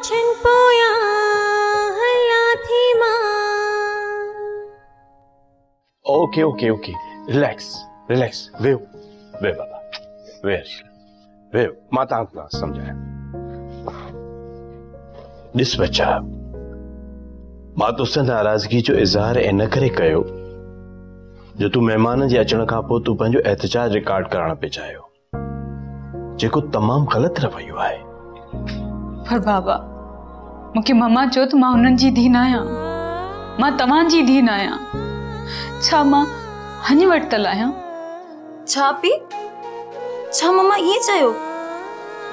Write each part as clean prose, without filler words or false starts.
छन पोया हला थी मां। Okay okay okay, relax relax, वेव वे बाबा, वे वे माता ना समझाया। ॾिस बच्चा, मां तोसां नाराज़गी जो इज़हार इन करे कयो जो तू मेहमान जे अचण खां पोइ तू पंहिंजो एहतजाज रिकॉर्ड करण पे चाहियो, जेको तमामु ग़लति रवैयो आहे। पर बाबा, मूंखे मम्मा चयो त मां हुननि जी धीउ न आहियां, मां तव्हांजी धीउ न आहियां। छा मां हनी वरितल आहियां? छा पी? छा मम्मा ये चयो?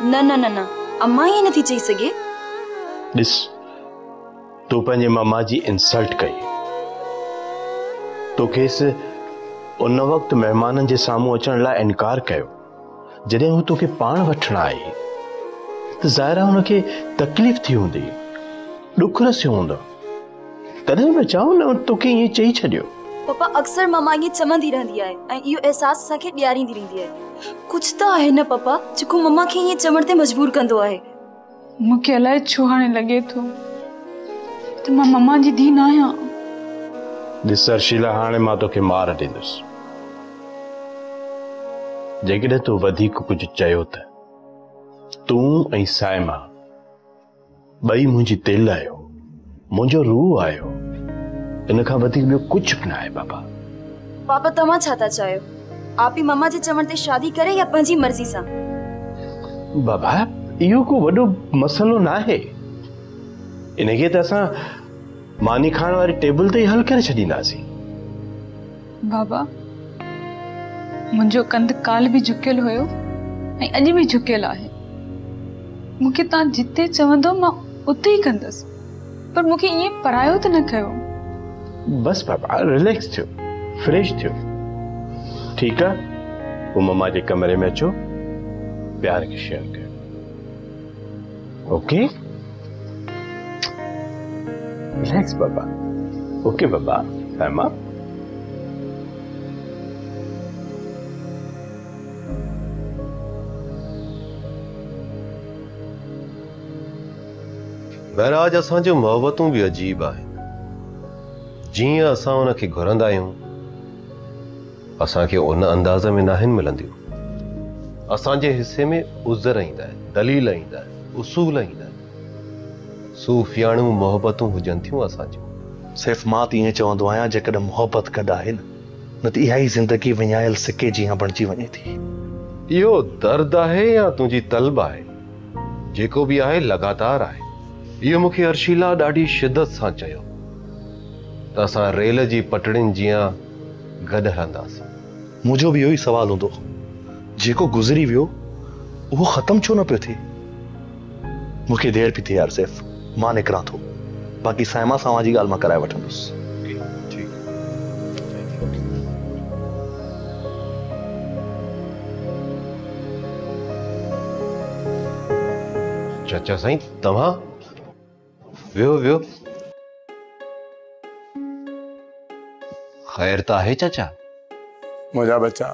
न न न न, अम्मा ये नथी चई सघे। ॾिस, तू पंहिंजे मम्मा जी इंसल्ट कई, तो खेसि उन वक़्तु महिमाननि जे साम्हूं अचण लाइ इनकार कयो जॾहिं हू तोखे पाण वठण आई, त ज़ाहिर आहे हुनखे तकलीफ़ थी हूंदी, ॾुख रसियो हूंदो, तॾहिं बि चओ न तोखे ईअं चई छॾियो। पापा अक्सर मम्मा ये चवंदी रहंदी आहे ऐं इहो अहसास असांखे ॾियारींदी रहंदी आहे। कुछ त आहे न पापा जेको मम्मा खे ईअं चवण ते मजबूर कंदो आहे। मूंखे अलाए छो हाणे लॻे थो त मां मम्मा जी धीउ न आहियां। ॾिस अर्शिला, हाणे मां तोखे मार ॾींदुसि जेकॾहिं तूं वधीक कुझु चयो त। तूं ऐं साइमा ॿई मुंहिंजी दिलि आहियो, मुंहिंजो रूह आहियो, इन खां वधीक ॿियो कुझु बि न आहे बाबा। पापा तव्हां छा था चाहियो? आप ही मम्मा जे चवण ते शादी करे या पंहिंजी मर्ज़ी सां? बाबा, इहो को वॾो मसइलो न आहे, इनखे त असां मानी खाइण वारी टेबल ते ई हल करे छॾींदासीं। बाबा, मुंहिंजो कंध काल बि झुकियल हुयो ऐं अॼु बि झुकियल आहे। मूंखे तव्हां जिते चवंदो मां उते ई कंदसि, पर मूंखे ईअं परायो त न कयो। बस बाबा, रिलैक्स थियो, फ्रेश थियो, ठीकु आहे? पोइ मम्मा जे कमरे में अचो, प्यार खे शेयर कयो। ओके, रिलैक्स बाबा। ओके बाबा, साइमा। महराज, असांजो मोहब्बतूं भी अजीब आहिनि। जीअं असां उनखे घुरंदा आहियूं, असांखे उन अंदाज़ में नाहिनि मिलंदियूं। असांजे हिस्से में उज़र ईंदा आहिनि, दलील ईंदा आहिनि, उसूल ईंदा आहिनि, सूफ़ियाणियूं मोहब्बतूं हुजनि थियूं असांजियूं। सिर्फ़ मां त ईअं चवंदो आहियां, जेकॾहिं मोहब्बत गॾु आहे न त इहा ई ज़िंदगी विञायल सिके जीअं बणिजी वञे थी। इहो दर्द आहे या तुंहिंजी तलब आहे? जेको बि आहे लगातार आहे। इहो मूंखे अर्शिला ॾाढी शिदत सां चयो त असां रेल जी पटड़ियुनि जीअं गॾु हलंदासीं। मुंहिंजो बि इहो ई सुवाल हूंदो, जेको गुज़री वियो उहो ख़तम छो न पियो थिए? मूंखे देरि पई थिए यार, सिर्फ़ मां निकिरां थो, बाक़ी साइमा सां जी ॻाल्हि मां कराए वठंदुसि। चाचा साईं, तव्हां वियो वियो। ख़ैर त आहे चाचा? मुझा बच्चा,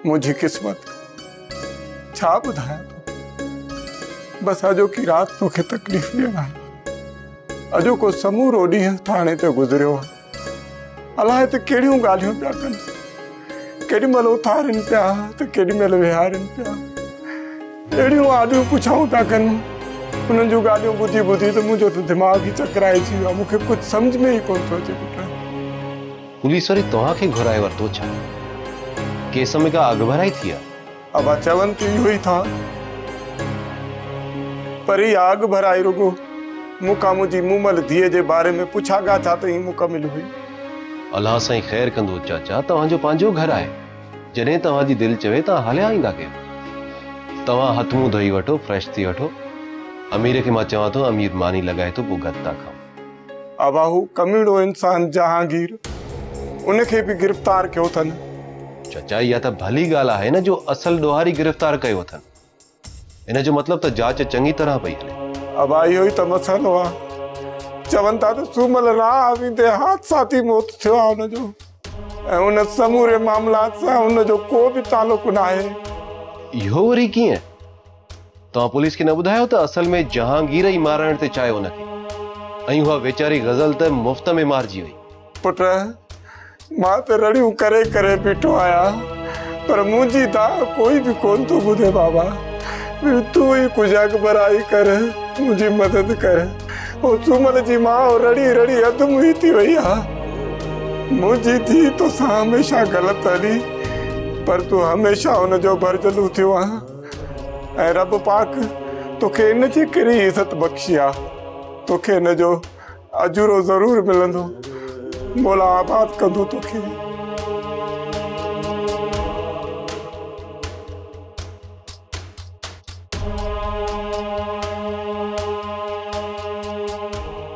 मुझी किस्मत छा ॿुधायां तो, बस अजो की रात मूंखे तकलीफ़ ॾियण आहे। अजो को समूरो ॾींहुं थाणे ते गुज़रियो आहे। अलाए त कहिड़ियूं ॻाल्हियूं पिया कनि, केॾी महिल उथारनि पिया त केॾी महिल विहारनि पिया, अहिड़ियूं आॾियूं पुछाऊं था कनि। उन्हनि जूं ॻाल्हियूं ॿुधी ॿुधी त मुंहिंजो त दिमाग़ ई चकराइजी वियो आहे। मूंखे कुझु सम्झ में ई कोन थो अचे पुटु। पुलिस वारी तव्हांखे घुराए वरितो छा? केस में का अॻभराई थी आहे? अब चवनि त इहो ई था, पर इहा अॻभराई रुगो मूंखां मुंहिंजी मुमल धीअ जे बारे में पुछा ॻाछा त ई मुकमिल हुई। अलाह साईं ख़ैर कंदो चाचा, तव्हांजो पंहिंजो घर आहे। जॾहिं तव्हांजी दिलि चवे तव्हां हलिया ईंदा कयो। तव्हां हथ मुंहुं धोई वठो, फ्रेश थी वठो। अमीर खे मां चवां थो अमीर मानी लॻाए थो, पोइ गॾु था खाऊं। अब हू कमीड़ो इंसान जहांगीर, उनखे बि गिरफ़्तार कयो अथनि। चाचा, इहा त भली ॻाल्हि आहे न जो असल ॾोहारी गिरफ़्तार कयो अथनि। इन जो मतिलब त जांच चङी तरह पई हले। अब इहो ई त मसइलो आहे। चवनि था त सूमल राह ते हादसाती मौत थियो आहे हुनजो, ऐं उन समूरे मामलात सां हुनजो को बि तालुक न आहे। इहो वरी कीअं? तव्हां पुलिस खे न ॿुधायो त असल में जहांगीर ई मारण ते चाहियो हुनखे ऐं उहा वेचारी गज़ल त मुफ़्त में मारिजी वई। पुट मां त रड़ियूं करे करे बीठो आहियां पर मुंहिंजी त कोई बि कोन थो ॿुधे बाबा। तूं ई कुझु अॻिभराई कर, मुंहिंजी मदद कर। उहो सुमन जी माउ रड़ी रड़ी अधमुई थी वई आहे। मुंहिंजी धीउ तोसां हमेशह ग़लति हली पर तूं हमेशह हुनजो भरजलू थियो आहे ऐं रब पाक तोखे इन जी कहिड़ी इज़त बख़्शी आहे। तोखे हिन जो अजूरो ज़रूरु मिलंदो। मौला आबाद कंदो तोखे।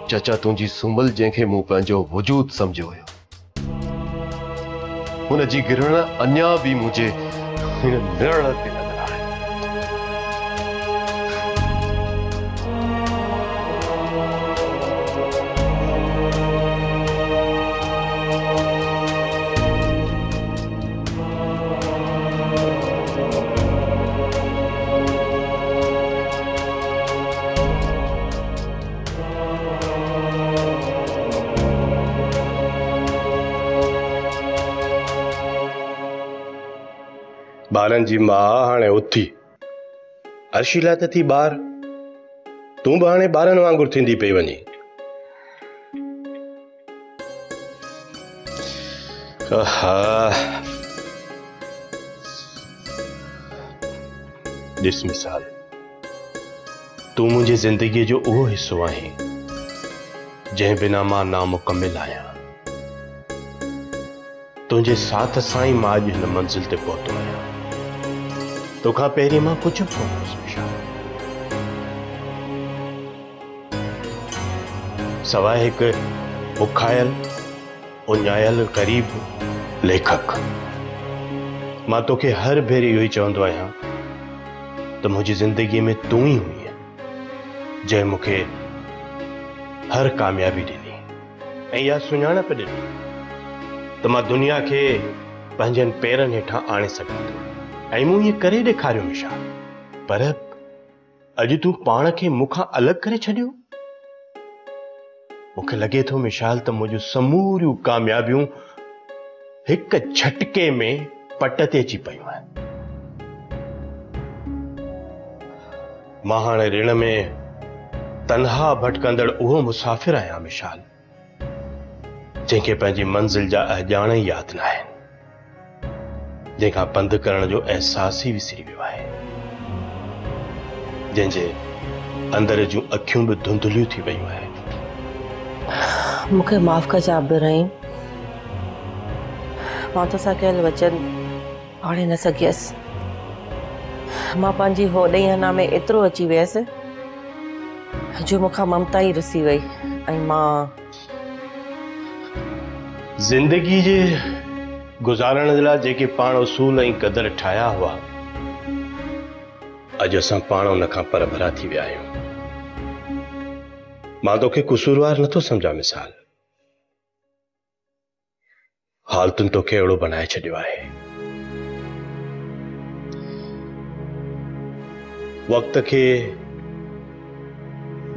चाचा तुंहिंजी सुमल जंहिंखे मूं पंहिंजो वजूद सम्झियो हुयो हुनजी गिरण अञा बि मुंहिंजे हिन निरण ते नज़र आहे। ॿारनि जी माउ हाणे उथी, अर्शिला त थी ॿार, तूं बि हाणे ॿारनि वांगुरु थींदी पई वञी। ॾिस मिसाल, तूं मुंहिंजी ज़िंदगीअ जो उहो हिसो आहीं जंहिं बिना मां नामुकमिल आहियां। तुंहिंजे साथ सां ई मां अॼु हिन मंज़िल ते पहुतो आहियां। तोखां पहिरीं मां कुझु बि कोन हुउसि मिसाल, सवाइ हिकु बुखायल उञायल ग़रीब लेखक। मां तोखे हर भेरे इहो ई चवंदो आहियां त मुंहिंजी ज़िंदगीअ में तूं ई हुई जंहिं मूंखे हर कामयाबी ॾिनी ऐं इहा सुञाणप ॾिनी त मां दुनिया खे पंहिंजनि पेरनि हेठां आणे सघां थो ऐं मूं इएं करे ॾेखारियो मिसाल। पर अॼु तूं पाण खे मूंखां अलॻि करे छॾियो। मूंखे लॻे थो मिसाल त मुंहिंजूं समूरियूं कामयाबियूं हिकु झटके में पट ते अची पयूं आहिनि। मां हाणे ऋण में तन्हा भटकंदड़ उहो मुसाफ़िर आहियां मिसाल, जंहिंखे पंहिंजी मंज़िल जा अहजाण ई यादि न आहिनि, जंहिंखां पंधु करण जो अहसास ई विसरी वियो आहे, जंहिंजे अंदर जूं अखियूं बि धुंधलियूं थी वयूं आहिनि। मूंखे माफ़ कर इब्राहिम, मां तोसां कयल वचन पाणे न सघियसि। मां पंहिंजी होॾे हना में एतिरो अची वियसि जो मूंखां ममता ई रुसी वई ऐं मां ज़िंदगी जे गुज़ारण जे लाइ जेके पाण उसूल ऐं क़दर ठाहिया हुआ, अॼु असां पाण उन खां पर भरा थी विया आहियूं। मां तोखे कसूरवार नथो सम्झां मिसाल, हालतुनि तोखे अहिड़ो बनाए छॾियो आहे। वक़्त खे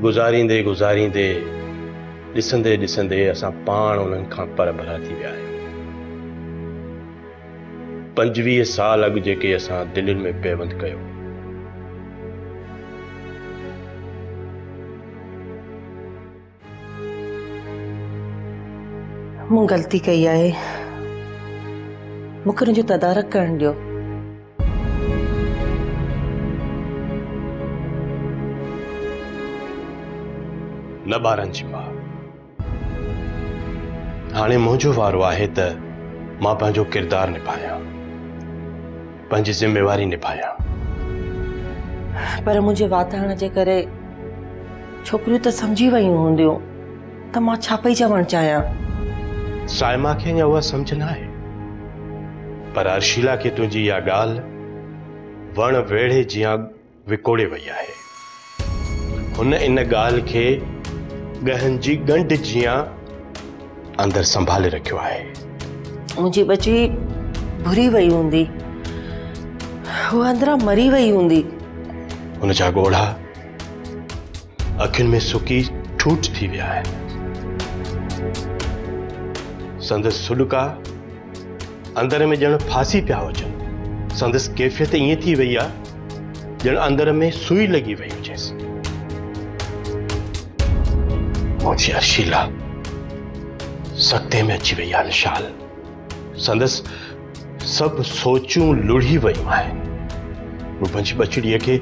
गुज़ारींदे गुज़ारींदे ॾिसंदे ॾिसंदे असां पाण उन्हनि खां पर भरा थी विया आहियूं। 25 साल अॻु जेके असां दिलनि में पैबंद कयो, मूं ग़लती कई आहे। मूंखे हुनजो तदारक करणु ॾियो। न ॿारनि जी माउ, हाणे मुंहिंजो वारो आहे त मां पंहिंजो किरदारु निभायां, पंहिंजी ज़िम्मेवारी निभायां। पर मुंहिंजे वातावरण जे करे छोकिरियूं त सम्झी वयूं हूंदियूं त मां छा पई चवणु चाहियां। साइमा खे अञा उहा सम्झ न आहे, पर अर्शिला खे तुंहिंजी इहा ॻाल्हि वण वेढ़े जियां विकोड़े वई आहे। हुन इन ॻाल्हि खे गहन जी गंढ जियां अंदरि संभाले रखियो आहे। मुंहिंजी बची भुरी वई हूंदी, उहा अंदरां मरी वई हूंदी, उन जा ॻोढ़ा अखियुनि में सुकी ठूठ थी विया आहिनि। संदसि सुॾका अंदर में ॼण फासी पिया हुजनि। संदसि कैफ़ियत ईअं थी वई आहे ॼण अंदर में सुई लॻी वई हुजेसि। मुंहिंजी अर्शीला सख़्ते में अची वई आहे निशाल। संदसि सभु सोचूं लुढ़ी वयूं आहिनि। मूं पंहिंजी बचड़ीअ खे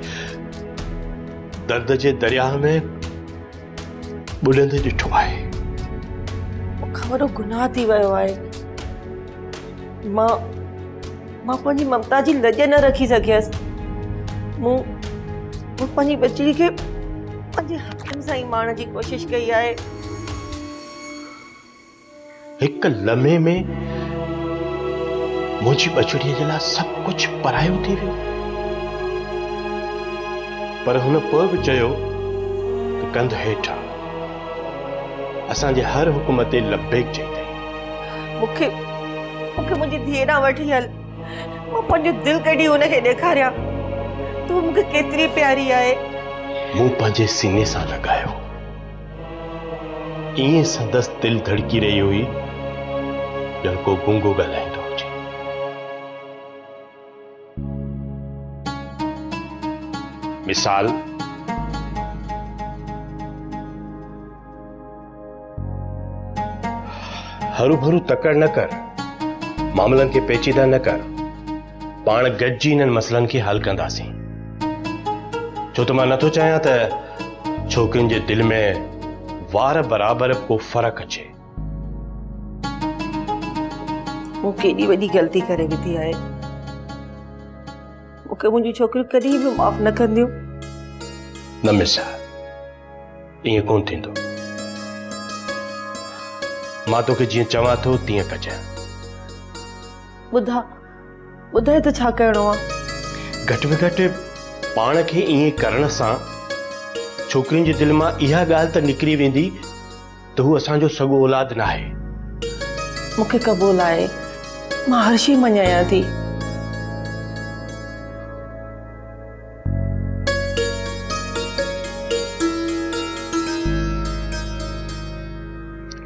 दर्द जे दरिया में बुॾंदे ॾिठो आहे। मूंखां वॾो गुनाह थी वियो आहे। मां पंहिंजी ममता जी लॼ न रखी सघियसि। मूं पंहिंजी बचड़ी खे पंहिंजे हथनि सां ई मारण जी कोशिश कई आहे। हिकु लम्हे में मुंहिंजी बचड़ीअ जे लाइ सभु कुझु परायो थी वियो। पर हुन पोइ बि चयो त कंध हेठि असांजे हर हुकुम ते लबेक चई अथई। मूंखे मुंहिंजी धीअ ॾांहुं वठी हल। मां पंहिंजो दिलि कढी हुनखे ॾेखारियां तूं मूंखे केतिरी प्यारी आहे। मूं पंहिंजे सीने सां लॻायो। ईअं संदसि दिलि धड़की रही हुई ॼण को गुंगो ॻाल्हाईंदो हुजे। मिसाल हरू भरू तकड़ न कर, मामलनि खे पेचीदा न कर। पाण गॾिजी इन्हनि मसइलनि खे हल कंदासीं। छो त मां नथो चाहियां त छोकिरियुनि जे दिलि में वार बराबरि को फ़र्क़ु अचे। मूं केॾी वॾी ग़लती करे विधी आहे। मूंखे मुंहिंजी छोकिरियूं कॾहिं बि माफ़ न कंदियूं। न मिसा, ईअं कोन थींदो। मां तोखे जीअं चवां थो तीअं कजांइ। ॿुधाए त छा करिणो आहे? घटि में घटि पाण खे ईअं करण सां छोकिरियुनि जे दिलि मां इहा ॻाल्हि त निकिरी वेंदी त हू असांजो सॻो औलाद न आहे। मूंखे क़बूल आहे। मां हर शइ मञायां थी।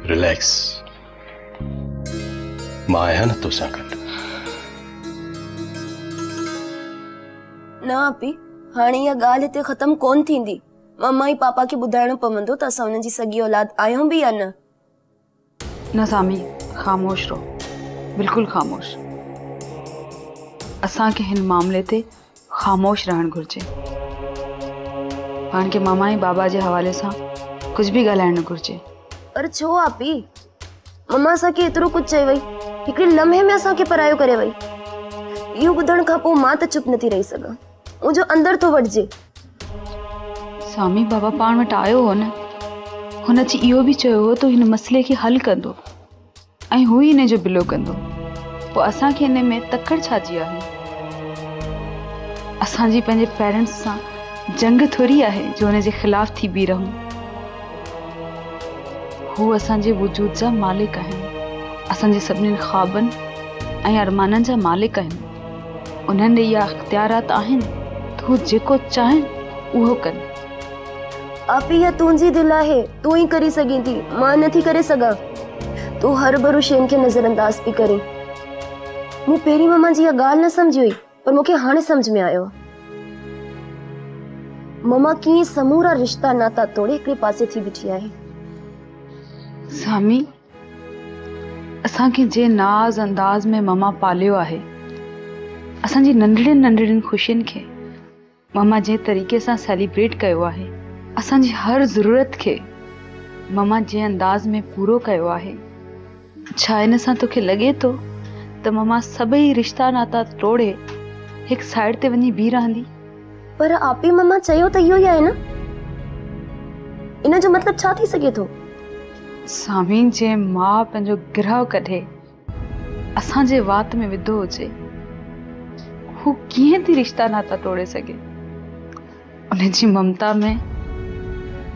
रिलैक्स, मां आहियां न तोसां गॾु। न आपी, हाणे इहा ॻाल्हि हिते ख़तम कोन थींदी। मम्मा ऐं पापा खे ॿुधाइणो पवंदो त असां हुननि जी सॻी औलाद आहियूं बि या न। न सामी, ख़ामोश रहो, बिल्कुलु ख़ामोश। असांखे हिन मामले ते ख़ामोश रहणु घुरिजे। पाण खे मामा ऐं बाबा जे हवाले सां कुझु बि ॻाल्हाइणु न घुरिजे। पर छो आपी? मम्मा असांखे एतिरो कुझु चई वई, हिकिड़े लम्हे में असांखे परायो करे वई। इहो ॿुधण खां पोइ मां त चुप नथी रही सघां। मुंहिंजो अंदर थो वठिजे। सामी बाबा पाण वटि आयो हो न, हुन अची इहो बि चयो हो त हिन मसइले खे हल कंदो ऐं हू ई हिन जो बिलो कंदो। पोइ असांखे हिन में तकड़ छाजी आहे? असांजी पंहिंजे पेरेंट्स सां जंग थोरी आहे जो हुन जे ख़िलाफ़ थी बीह रहूं। हू असांजे वजूद जा मालिक आहिनि, असांजे सभिनी ख़्वाबनि ऐं अरमाननि जा मालिक आहिनि। उन्हनि ॾे इहा इख़्तियारात आहिनि त हू जेको चाहिनि उहो कनि। आपी इहा तुंहिंजी दिलि आहे, तूं ई करे सघीं थी, मां नथी करे सघां। तूं हर भरू शयुनि खे नज़रअंदाज़ थी करे। मूं पहिरीं मम्मा जी इहा ॻाल्हि न सम्झी हुई, पर मूंखे हाणे सम्झ में आयो। मम्मा कीअं समूरा रिश्ता नाता तोड़े हिकिड़े पासे थी बीठी आहे। सामी, असांखे जे नाज़ अंदाज़ में मम्मा पालियो आहे, असांजी नंढड़ियुनि नंढड़ियुनि ख़ुशियुनि खे मम्मा जे तरीक़े सां सेलिब्रेट कयो आहे। असांजी हर ज़रूरत खे मम्मा जे अंदाज़ में पूरो कयो आहे। छा इन सां तोखे लॻे थो त मम्मा सभई रिश्ता नाता तोड़े हिकु साइड ते वञी बीह रहंदी? पर आपी मम्मा चयो त इहो ई आहे न। इन जो मतिलबु छा थी सघे थो? सामी, जे माउ पंहिंजो गिरह कढे असांजे वात में विधो हुजे, हू कीअं थी रिश्ता नाता तोड़े सघे? उन जी ममता में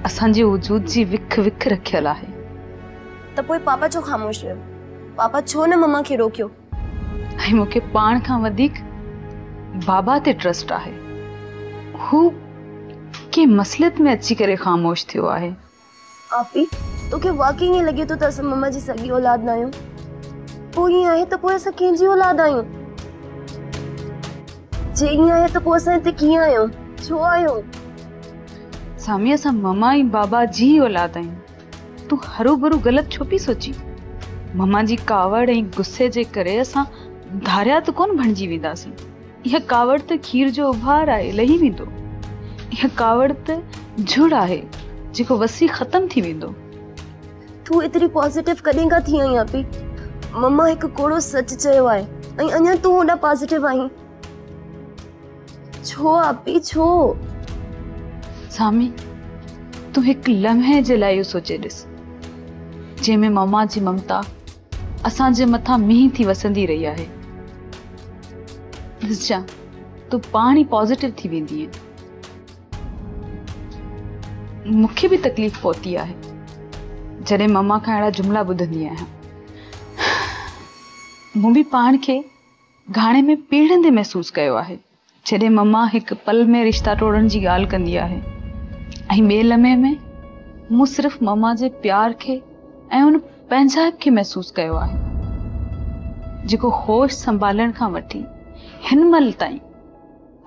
असांजे वजूद जी विख विख रखियल आहे। त पोइ पापा छो ख़ामोश रहियो? पापा छो न मम्मा खे रोकियो? ऐं मूंखे पाण खां वधीक बाबा ते ट्रस्ट आहे। हू के मसलत में अची करे खामोश थियो आहे। आपी तोखे वाकई ईअं लॻे थो त असां मम्मा जी सॻी औलाद न आहियूं? पोइ ईअं आहे त पोइ असां कंहिंजी औलाद आहियूं? जे ईअं आहे त पोइ असां हिते कीअं आहियूं, छो आहियूं? सामी असां ममा ऐं बाबा जी औलाद आहियूं। तूं हरू भरू ग़लति छो पई सोची? ममा जी कावड़ ऐं गुस्से जे करे असां धारिया त कोन बणिजी वेंदासीं। इहा कावड़ त खीर जो उभार आहे, लही वेंदो। इहा कावड़ त जुड़ आहे जेको वसी ख़तम थी वेंदो। तूं एतिरी पॉजिटिव कॾहिं खां थी आहीं आपी? मम्मा हिकु कोड़ो सच चयो आहे ऐं अञा तूं होॾा पॉजिटिव आहीं। छो आपी छो? सामी तूं हिकु लम्हे जे लाइ इहो सोचे ॾिस जंहिंमें ममा जी ममता असांजे मथां मींहुं थी वसंदी रही आहे। ॾिसजां तूं पाण ई पॉजिटिव थी वेंदी आहे। मूंखे बि तकलीफ़ पहुती आहे जॾहिं ममा खां अहिड़ा जुमला ॿुधंदी आहियां। मूं बि पाण खे घाणे में पीड़ंदे महसूस कयो आहे जॾहिं ममा हिकु पल में रिश्ता तोड़ण जी ॻाल्हि कंदी आहे ऐं ॿिए लम्हे में मूं सिर्फ़ु ममा जे प्यार खे ऐं उन पंहिंजाइप खे महसूस कयो आहे जेको होश संभालण खां वठी हिन महिल ताईं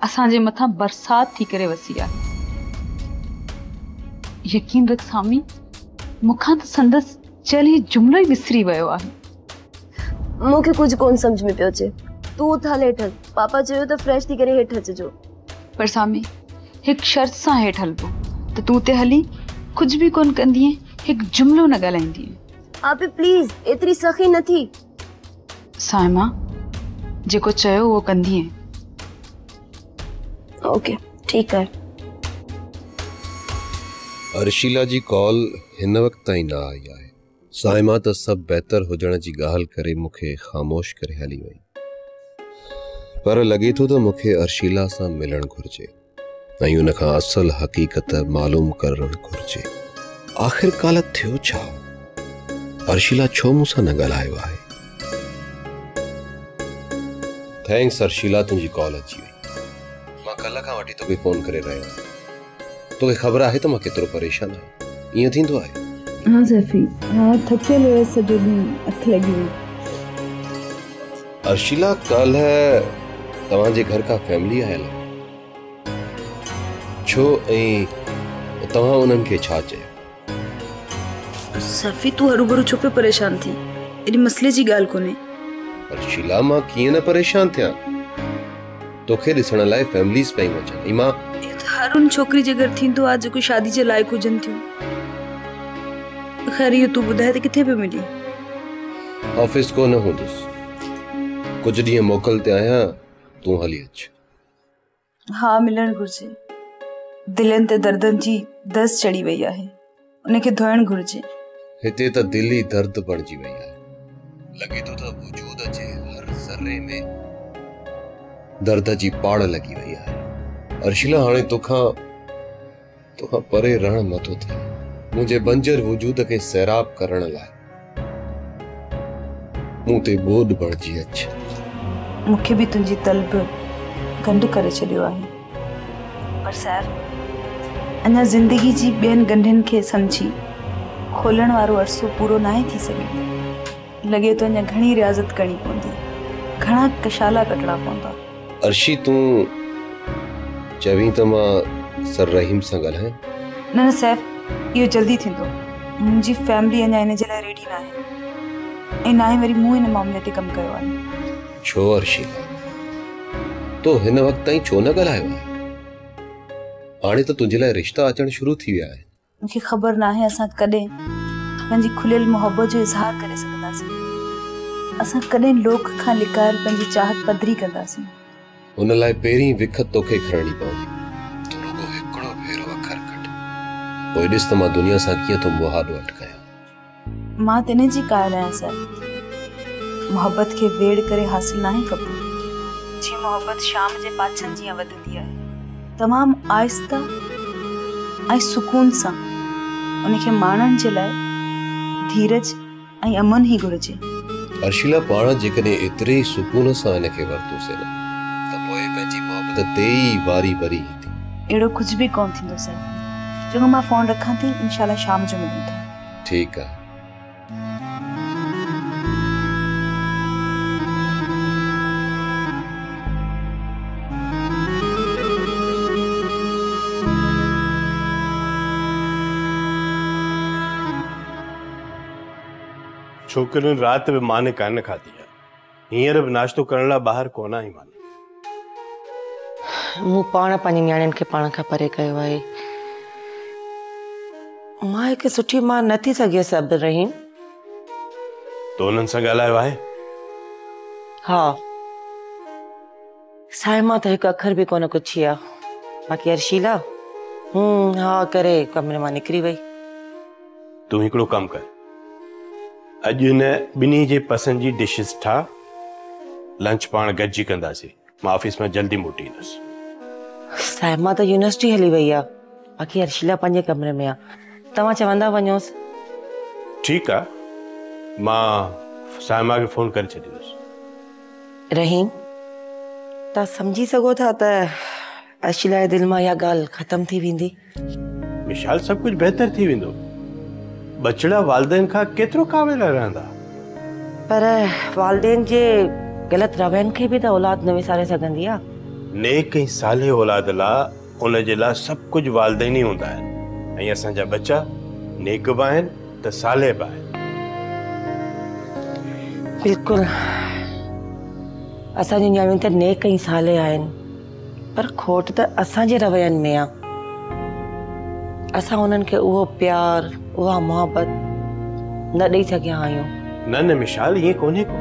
असांजे मथां बरसात थी करे वसी आहे। यकीन रख सामी, मूंखां त संदसि चल ही जुमिलो ई विसरी वियो आहे। मूंखे कुझु कोन सम्झ में पियो अचे। तूं उथ हल हेठि हल। पापा चयो त फ्रेश थी करे हेठि अचिजो। पर सामी हिकु शर्त सां हेठि हलबो त तूं ते हली कुझु बि कोन कंदीअ, हिकु जुमिलो न ॻाल्हाईंदीअ। आपी प्लीज एतिरी सख़ी न थी। साइमा जेको चयो उहो कंदीअ। ओके ठीकु आहे। अर्शिला जी कॉल हिन वक़्त ताईं न आई आहे। साइमा त सभु बहितर हुजण जी ॻाल्हि करे मूंखे ख़ामोश करे हली वई, पर लॻे थो त मूंखे अर्शिला सां मिलणु घुर्जे ऐं उन खां असल हक़ीक़त मालूम करणु घुर्जे। आख़िरकार थियो छा? अर्शिला छो मूंसां न ॻाल्हायो आहे? थैंक्स अर्शिला, तुंहिंजी कॉल अची वई। मां कल्ह खां वठी तोखे फोन करे रहियो आहियां। तोखे ख़बर आहे त मां केतिरो परेशान आहियां। ईअं थींदो आहे? हाँ ज़ैफ़ी, हाँ थकियल हुयसि, सॼो ॾींहुं अखि लॻी हुई। अर्शिला कल्ह तव्हांजे घर का फैमिली आयल आहे छो ऐं तव्हां उन्हनि खे छा चयो? सफ़ी तूं हरू भरू छो पियो परेशान थी? एॾी मसले जी ॻाल्हि कोन्हे। अर्शिला मां कीअं न परेशान थियां? तोखे ॾिसण लाइ फैमिलीज़ पई अचनि ऐं मां हर उन छोकिरी जे घर थींदो आहे जेको शादी जे लाइक़ हुजनि थियूं। ख़ैर इहो तूं ॿुधाए त किथे पियो मिली? ऑफिस को न हूंदुसि, कुझु ॾींहं मोकल ते आहियां, तूं हली अच। हा मिलणु घुर्जे। दिलनि ते दर्दनि जी दस्त चढ़ी वई आहे, उनखे धोइणु घुर्जे। हिते त दिल ई दर्द बणिजी वई आहे। लॻे थो त वजूद जे हर ज़र्रे में दर्द जी पाड़ लॻी वई आहे। अर्शिला हाणे तोखां परे रहण नथो थिए। मुंहिंजे बंजर वजूद खे सैराब करण लाइ मूं ते बोझ बणिजी अच। मूंखे बि तुंहिंजी तलब गंढ करे छॾियो आहे, पर सैर अञा ज़िंदगी जी ॿियनि गंढनि खे सम्झी खोलण वारो अरसो पूरो नाहे थी सघे। लॻे थो अञा घणी रियाज़त करणी पवंदी, घणा कशाला कटणा पवंदा। अर्शी तूं चवीं त मां सर रहीम सां ॻाल्हायां? न सैफ, इहो जल्दी थींदो। मुंहिंजी फैमिली अञा इन जे लाइ रेडी न आहे ऐं ना ई वरी मूं हिन मामले ते कमु कयो आहे। छो अर्शिला, तो हिन वक़्त ताईं छो न ॻाल्हायो आहे? हाणे त तुंहिंजे लाइ रिश्ता अचणु शुरू थी विया आहिनि। मूंखे ख़बर न आहे असां कॾहिं पंहिंजी खुलियल मोहबत जो इज़हार करे सघंदासीं। असां कॾहिं लोक खां लिकायल पंहिंजी चाहत पधरी कंदासीं। उन लाइ पहिरीं विख तोखे खणणी पवंदी। तूं रुगो हिकिड़ो भेरो अखर कट, पोइ ॾिस त मां दुनिया सां कीअं तो मुहादो अटकायां। मां त इन जी कायल आहियां सर। मोहबत खे वेड़ करे हासिल नाहे कबो। जी मोहबत शाम जे पाछनि जीअं वधंदी आहे, तमामु आहिस्ता ऐं सुकून सां उनखे माणण जे लाइ धीरज ऐं अमन ई घुर्जे। अर्शिला पाण जेकॾहिं एतिरे सुकून सां इनखे वरतोसीं न त पोइ पंहिंजी मोहबत ते ई वारी भरी ईंदी। अहिड़ो कुछ भी कोन थींदो सर। चङो मां फोन रखां थी, इंशाल्लाह शाम जो मिलूं था। ठीकु आहे। छोकिरियुनि राति बि मान कान खाधी आहे, हींअर बि नाश्तो करण लाइ ॿाहिरि कोन आई मान। मूं पाण पंहिंजी नियाणियुनि खे पाण खां परे कयो आहे। मां हिकु सुठी मां न थी सघियसि अब रहीम। तो उन्हनि सां ॻाल्हायो आहे? हा, साइमा त हिकु अखर बि कोन पुछी आहे। बाक़ी अर्शीला हा करे कमरे मां निकिरी वई। तूं हिकिड़ो कमु कर, अॼु न ॿिन्ही जे पसंदि जी डिशिस ठाह, लंच पाण गॾिजी कंदासीं। मां ऑफिस में जल्दी मोटी ईंदुसि। साइमा त यूनिवर्सिटी हली वई आहे, बाक़ी अर्शीला पंहिंजे कमरे में आहे। तव्हां चवंदा वञोसि। ठीकु आहे, मां साइमा खे फोन करे छॾींदुसि। रहीम, तव्हां सम्झी सघो था त अर्शीला जे दिलि मां इहा ॻाल्हि ख़तम थी वेंदी। विशाल, सभु कुझु बहितर थी वेंदो। बचड़ा वालदेन खां केतिरो काबिल रहंदा। पर वालदेन जे ग़लति रवैयनि खे बि त औलाद न विसारे सघंदी आहे। नेक ऐं साले औलाद लाइ उन जे लाइ सभु कुझु वालदेन ई हूंदा आहिनि, ऐं असांजा बच्चा नेक बि आहिनि त साले बि आहिनि। बिल्कुलु, असांजी नियाणियूं त नेक ऐं साले आहिनि, पर खोट त असांजे रवैयनि में आहे। असां उन्हनि खे उहो प्यार, उहा मोहबत न ॾेई सघिया आहियूं। न मिशाल, ईअं कोन्हे को।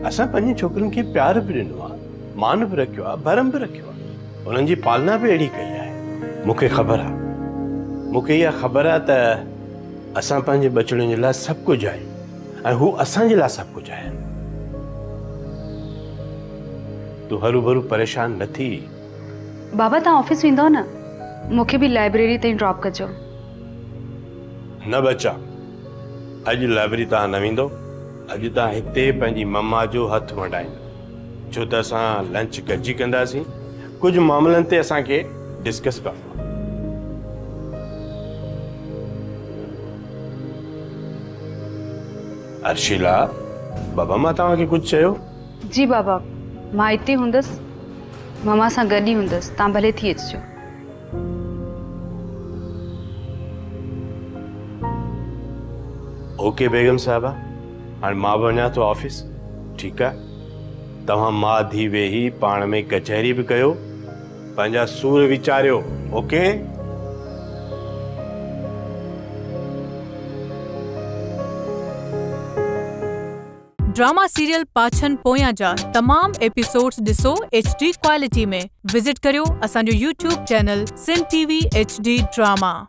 असां पंहिंजी छोकिरियुनि खे प्यार बि ॾिनो आहे, मान बि रखियो आहे, भरम बि रखियो आहे, उन्हनि जी पालना बि अहिड़ी कई आहे। मूंखे ख़बर आहे, मूंखे इहा ख़बर आहे त असां पंहिंजे बचड़नि जे लाइ सभु कुझु आहे, ऐं हू असांजे लाइ सभु कुझु आहे। तूं हरू भरू परेशान न थी। बाबा तव्हां ऑफिस वेंदव न, मूंखे बि लाइब्रेरी ताईं ड्रॉप कजो। न बच्चा, अॼु लाइब्रेरी तव्हां न वेंदो। अॼु तव्हां हिते पंहिंजी मम्मा जो हथु वंडाईंदो, छो त असां लंच गॾिजी कंदासीं। कुझु मामलनि ते असांखे डिस्कस करणो आहे। अर्शीला, बाबा मां तव्हांखे कुझु चयो? जी बाबा, मां हिते हूंदसि, मम्मा सां गॾु ई हूंदसि, तव्हां भले थी अचिजो। ओके बेगम साहिबा, हाणे मां बि वञा थो ऑफिस। ठीकु आहे, तव्हां मां धी वेही पाण में कचहरी बि कयो, पंहिंजा सूर वीचारियो। ओके? ड्रामा सीरियल पाछन पोयां जा तमाम एपिसोड्स ॾिसो HD क्वालिटी में। विजिट करियो असांजो YouTube channel Sindh TV HD drama.